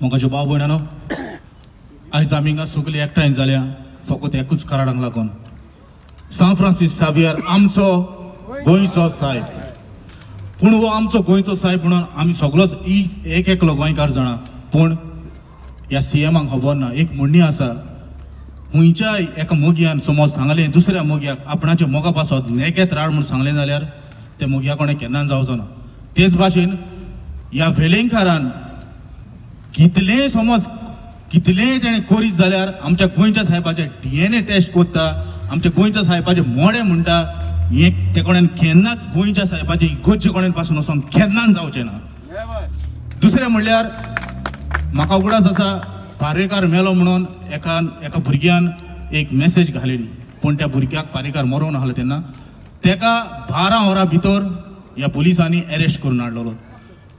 मोगाच्यो भाव भयणांनो, आयज आमी हिंगा सगळीं एकठांय जाल्या फकत एकूच कारणा लागून. सांत फ्रांसीस सावियर आमचो गोंयचो साहेब, पूण हो आमचो गोंयचो साहेब म्हणून आमी सगळोच एक एकलो गोंयकार जाणा. पूण ह्या सीएमाक खबर ना, एक म्हणणी आसा, खंयच्याय एका मोगयान समज सांगलें दुसऱ्या मोगयाक आपणाच्या मोगा पासत नेकेत राड म्हणून सांगलें जाल्यार त्या मोगया कोणें केन्ना जावचो ना. तेच भाशेन ह्या वेलेंकारान कितलें समज कितलेंय तेणें करीत जाल्यार आमच्या गोंयच्या साहेबाचे DNA टेस्ट कोत्ता, आमच्या गोंयच्या साहेबाचे मोडे म्हणटा, हें ते कोणें केन्नाच गोंयच्या साहेबाचे इगोज्जे कोणें पासून वचोन केन्नाच जावचें ना. दुसरें म्हणल्यार म्हाका उगडास आसा, पारेकार मेलो म्हणून एका भुरग्यान एक मेसेज घालेली, पूण त्या भुरग्याक पारेकार मरोवन आहलो तेन्ना तेका 12 वरां भितर ह्या पुलिसांनी अरेस्ट करून हाडलेलो.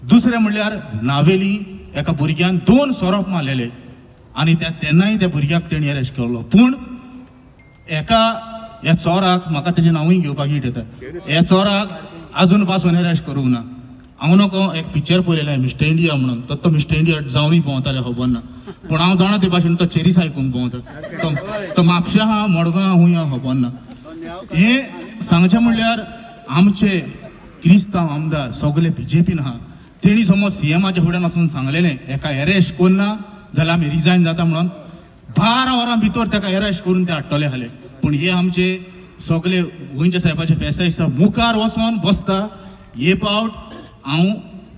दुसरें म्हणल्यार नावेली एका भुरग्यान 2 सोरोप मारलेले आनी तेन्नाय त्या भुरग्याक तेणी अरेस्ट केल्लो. पूण ह्या चोराक म्हाका तेजें नांवूय घेवपाक येता, ह्या चोराक आजून पासून अरेस्ट करूंक ना. हांव नको एक पिक्चर पळयलें मिस्टर इंडिया म्हणून, तो मिस्टर इंडिया जावनूय भोंवताले खबर ना, पूण हांव जाणा ते भाशेन तो चेरीस आयकून भोंवता, तो म्हापशा आहा मडगांव खूंय आहा खबर ना. हें सांगचें म्हणल्यार आमचे क्रिस्तांव आमदार सगळे BJPन आहा, तेणी समज सीएमाच्या फुड्यान वचून सांगलेलें एका अरेस्ट कोन्ना जाल्यार आमी रिजायन जाता म्हणून 12 वरां भितर तेका अरेस्ट करून ते हाडटले आहले. पूण हे आमचे सगळे गोंयच्या साहेबाचे फेस्त दिसा मुखार वचोन बसता. हे पावट हांव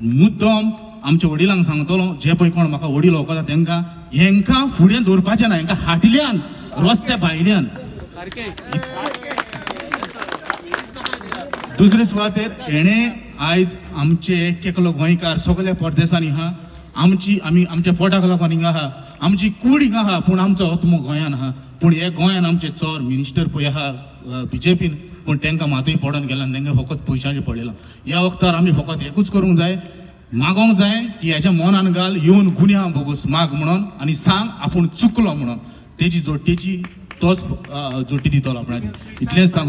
मुद्दम आमच्या वडिलांक सांगतलो, जे पळय कोण म्हाका वडील वळखता तेंकां, हेंकां फुडें दवरपाचें ना, हेंकां हाटल्यान रस्त्या भायल्यान. दुसरे सुवातेर हेणें आयज आमचे एक एकलो गोंयकार सगळ्या परदेसांनी आहा, आमी आमच्या पोटाक लागून हिंगा आहा, आमची कूड हिंगा आहा, पूण आमचो आत्मो गोंयान आहा. पूण हे गोंयान आमचे चोर मिनिस्टर पळय आहा BJPन, पूण तांकां मातूय पडोन गेला, तांकां फकत पयशांचें पडलेलां. ह्या वक्तार आमी फकत एकूच करूंक जाय, मागोंक जाय की हेच्या मनान घाल येवन गुन्यांव बोगूस माग म्हणून आनी सांग आपूण चुकलो म्हणून, तेची जोडटेची तोच जोडटी दितलो आपणाची. इतलेंच सांग.